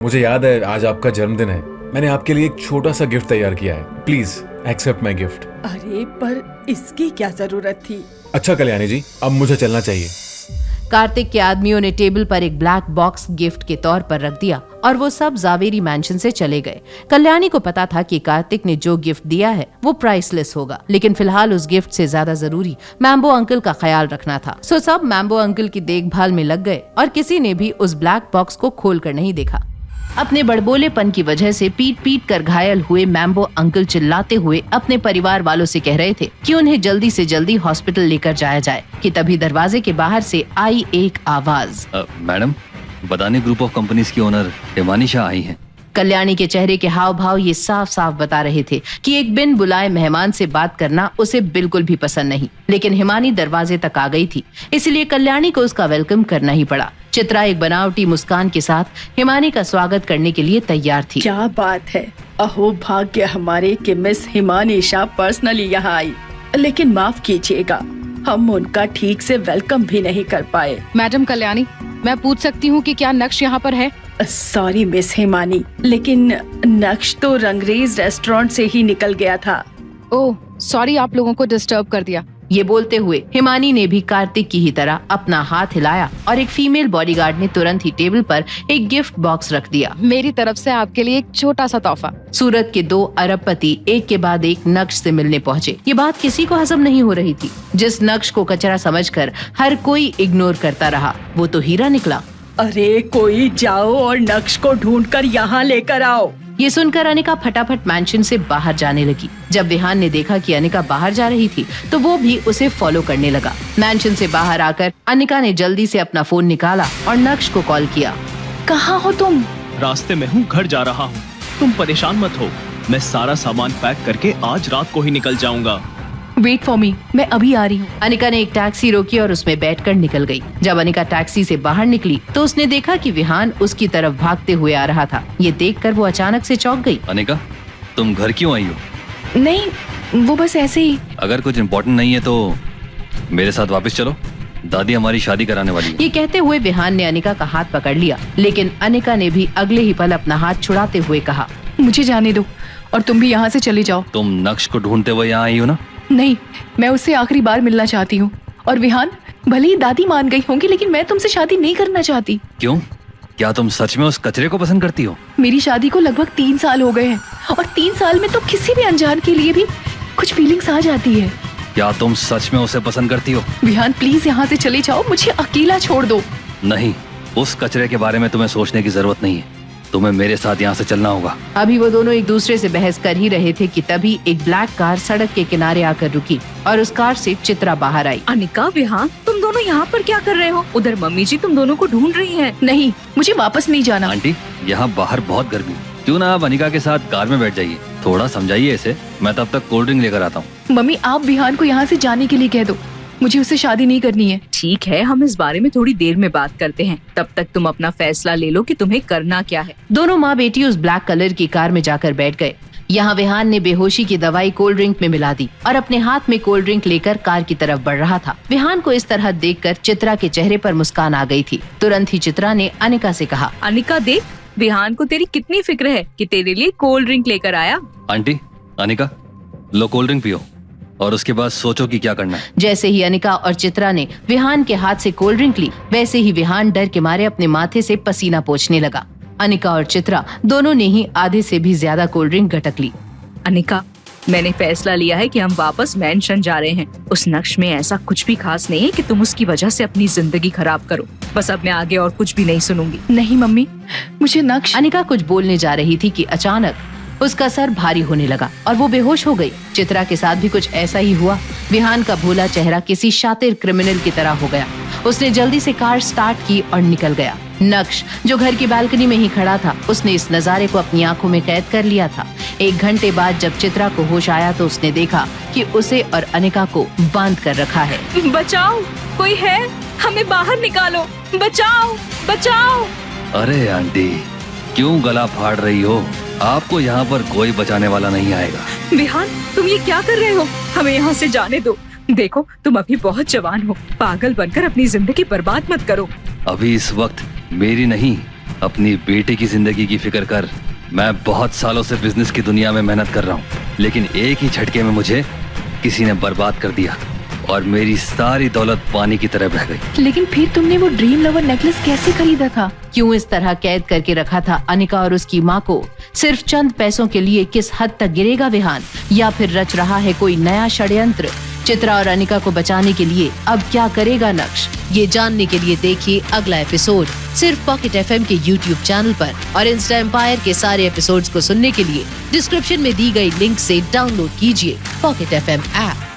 मुझे याद है आज आपका जन्मदिन है। मैंने आपके लिए एक छोटा सा गिफ्ट तैयार किया है। Please accept my gift. अरे पर इसकी क्या जरूरत थी? अच्छा कल्याणी जी, अब मुझे चलना चाहिए। कार्तिक के आदमियों ने टेबल पर एक ब्लैक बॉक्स गिफ्ट के तौर पर रख दिया और वो सब जावेरी मैंशन से चले गए। कल्याणी को पता था कि कार्तिक ने जो गिफ्ट दिया है वो प्राइसलेस होगा, लेकिन फिलहाल उस गिफ्ट से ज्यादा जरूरी मैम्बो अंकल का ख्याल रखना था। सो सब मैम्बो अंकल की देखभाल में लग गए और किसी ने भी उस ब्लैक बॉक्स को खोल कर नहीं देखा। अपने बड़बोलेपन की वजह से पीट पीट कर घायल हुए मैम्बो अंकल चिल्लाते हुए अपने परिवार वालों से कह रहे थे कि उन्हें जल्दी से जल्दी हॉस्पिटल लेकर जाया जाए कि तभी दरवाजे के बाहर से आई एक आवाज। Madam, Badani group of companies की ओनर हिमानी शाह आई हैं। कल्याणी के चेहरे के हाव भाव ये साफ साफ बता रहे थे कि एक बिन बुलाए मेहमान से बात करना उसे बिल्कुल भी पसंद नहीं, लेकिन हिमानी दरवाजे तक आ गई थी, इसलिए कल्याणी को उसका वेलकम करना ही पड़ा। चित्रा एक बनावटी मुस्कान के साथ हिमानी का स्वागत करने के लिए तैयार थी। क्या बात है, अहो भाग्य हमारे कि मिस हिमानी शाह पर्सनली यहाँ आई, लेकिन माफ कीजिएगा हम उनका ठीक से वेलकम भी नहीं कर पाए। मैडम कल्याणी, मैं पूछ सकती हूँ कि क्या नक्श यहाँ पर है? सॉरी मिस हिमानी, लेकिन नक्श तो रंगरेज रेस्टोरेंट से ही निकल गया था। ओह सॉरी, आप लोगों को डिस्टर्ब कर दिया। ये बोलते हुए हिमानी ने भी कार्तिक की ही तरह अपना हाथ हिलाया और एक फीमेल बॉडीगार्ड ने तुरंत ही टेबल पर एक गिफ्ट बॉक्स रख दिया। मेरी तरफ से आपके लिए एक छोटा सा तोहफा। सूरत के 2 अरबपति एक के बाद एक नक्श से मिलने पहुँचे। ये बात किसी को हजम नहीं हो रही थी। जिस नक्श को कचरा समझकर हर कोई इग्नोर करता रहा, वो तो हीरा निकला। अरे कोई जाओ और नक्श को ढूंढकर यहाँ लेकर आओ। ये सुनकर अनिका फटाफट मैंशन से बाहर जाने लगी। जब विहान ने देखा कि अनिका बाहर जा रही थी तो वो भी उसे फॉलो करने लगा। मैंशन से बाहर आकर अनिका ने जल्दी से अपना फोन निकाला और नक्श को कॉल किया। कहाँ हो तुम? रास्ते में हूँ, घर जा रहा हूँ। तुम परेशान मत हो, मैं सारा सामान पैक करके आज रात को ही निकल जाऊंगा। वेट फॉर मी, मैं अभी आ रही हूँ। अनिका ने एक टैक्सी रोकी और उसमें बैठकर निकल गई। जब अनिका टैक्सी से बाहर निकली तो उसने देखा कि विहान उसकी तरफ भागते हुए आ रहा था। ये देखकर वो अचानक से चौंक गई। अनिका, तुम घर क्यों आई हो? नहीं, वो बस ऐसे ही। अगर कुछ इम्पोर्टेंट नहीं है तो मेरे साथ वापस चलो, दादी हमारी शादी कराने वाली है। ये कहते हुए विहान ने अनिका का हाथ पकड़ लिया, लेकिन अनिका ने भी अगले ही पल अपना हाथ छुड़ाते हुए कहा, मुझे जाने दो और तुम भी यहाँ से चले जाओ। तुम नक्श को ढूंढते हुए यहाँ आई हो ना? नहीं, मैं उससे आखिरी बार मिलना चाहती हूँ। और विहान, भले ही दादी मान गई होंगी, लेकिन मैं तुमसे शादी नहीं करना चाहती। क्यों? क्या तुम सच में उस कचरे को पसंद करती हो? मेरी शादी को लगभग 3 साल हो गए हैं और 3 साल में तो किसी भी अनजान के लिए भी कुछ फीलिंग्स आ जाती है। क्या तुम सच में उसे पसंद करती हो? विहान प्लीज यहाँ से चले जाओ, मुझे अकेला छोड़ दो। नहीं, उस कचरे के बारे में तुम्हें सोचने की जरूरत नहीं है। तुम्हें मेरे साथ यहाँ से चलना होगा। अभी वो दोनों एक दूसरे से बहस कर ही रहे थे कि तभी एक ब्लैक कार सड़क के किनारे आकर रुकी और उस कार से चित्रा बाहर आई। अनिका, विहान, तुम दोनों यहाँ पर क्या कर रहे हो? उधर मम्मी जी तुम दोनों को ढूंढ रही हैं। नहीं, मुझे वापस नहीं जाना। आंटी, यहाँ बाहर बहुत गर्मी, क्यों ना आप अनिका के साथ कार में बैठ जाइए। थोड़ा समझाइए इसे, मैं तब तक कोल्ड ड्रिंक लेकर आता हूँ। मम्मी, आप विहान को यहाँ से जाने के लिए कह दो, मुझे उससे शादी नहीं करनी है। ठीक है, हम इस बारे में थोड़ी देर में बात करते हैं। तब तक तुम अपना फैसला ले लो कि तुम्हें करना क्या है। दोनों माँ बेटी उस ब्लैक कलर की कार में जाकर बैठ गए। यहाँ विहान ने बेहोशी की दवाई कोल्ड ड्रिंक में मिला दी और अपने हाथ में कोल्ड ड्रिंक लेकर कार की तरफ बढ़ रहा था। विहान को इस तरह देखकर चित्रा के चेहरे पर मुस्कान आ गई थी। तुरंत ही चित्रा ने अनिका से कहा, अनिका देख, विहान को तेरी कितनी फिक्र है कि तेरे लिए कोल्ड ड्रिंक लेकर आया। आंटी, अनिका, लो कोल्ड ड्रिंक पियो और उसके बाद सोचो कि क्या करना है। जैसे ही अनिका और चित्रा ने विहान के हाथ से कोल्ड ड्रिंक ली, वैसे ही विहान डर के मारे अपने माथे से पसीना पोंछने लगा। अनिका और चित्रा दोनों ने ही आधे से भी ज्यादा कोल्ड ड्रिंक गटक ली। अनिका, मैंने फैसला लिया है कि हम वापस मैंशन जा रहे हैं। उस नक्श में ऐसा कुछ भी खास नहीं है कि तुम उसकी वजह से अपनी जिंदगी खराब करो। बस अब मैं आगे और कुछ भी नहीं सुनूंगी। नहीं मम्मी, मुझे नक्श। अनिका कुछ बोलने जा रही थी कि अचानक उसका सर भारी होने लगा और वो बेहोश हो गई। चित्रा के साथ भी कुछ ऐसा ही हुआ। विहान का भोला चेहरा किसी शातिर क्रिमिनल की तरह हो गया। उसने जल्दी से कार स्टार्ट की और निकल गया। नक्श, जो घर की बालकनी में ही खड़ा था, उसने इस नजारे को अपनी आंखों में कैद कर लिया था। 1 घंटे बाद जब चित्रा को होश आया तो उसने देखा कि उसे और अनिका को बांध कर रखा है। बचाओ, कोई है, हमें बाहर निकालो, बचाओ, बचाओ। अरे आंटी, क्यों गला फाड़ रही हो? आपको यहाँ पर कोई बचाने वाला नहीं आएगा। विहान, तुम ये क्या कर रहे हो? हमें यहाँ से जाने दो। देखो, तुम अभी बहुत जवान हो, पागल बनकर अपनी जिंदगी बर्बाद मत करो। अभी इस वक्त मेरी नहीं, अपनी बेटे की जिंदगी की फिक्र कर। मैं बहुत सालों से बिजनेस की दुनिया में मेहनत कर रहा हूँ, लेकिन एक ही झटके में मुझे किसी ने बर्बाद कर दिया और मेरी सारी दौलत पानी की तरह बह गई। लेकिन फिर तुमने वो ड्रीम लवर नेकलेस कैसे खरीदा था? क्यों इस तरह कैद करके रखा था अनिका और उसकी माँ को? सिर्फ चंद पैसों के लिए किस हद तक गिरेगा विहान, या फिर रच रहा है कोई नया षड्यंत्र? चित्रा और अनिका को बचाने के लिए अब क्या करेगा नक्श? ये जानने के लिए देखिए अगला एपिसोड सिर्फ पॉकेट एफएम के YouTube चैनल पर, और इंस्टा एम्पायर के सारे एपिसोड्स को सुनने के लिए डिस्क्रिप्शन में दी गई लिंक से डाउनलोड कीजिए पॉकेट एफएम ऐप।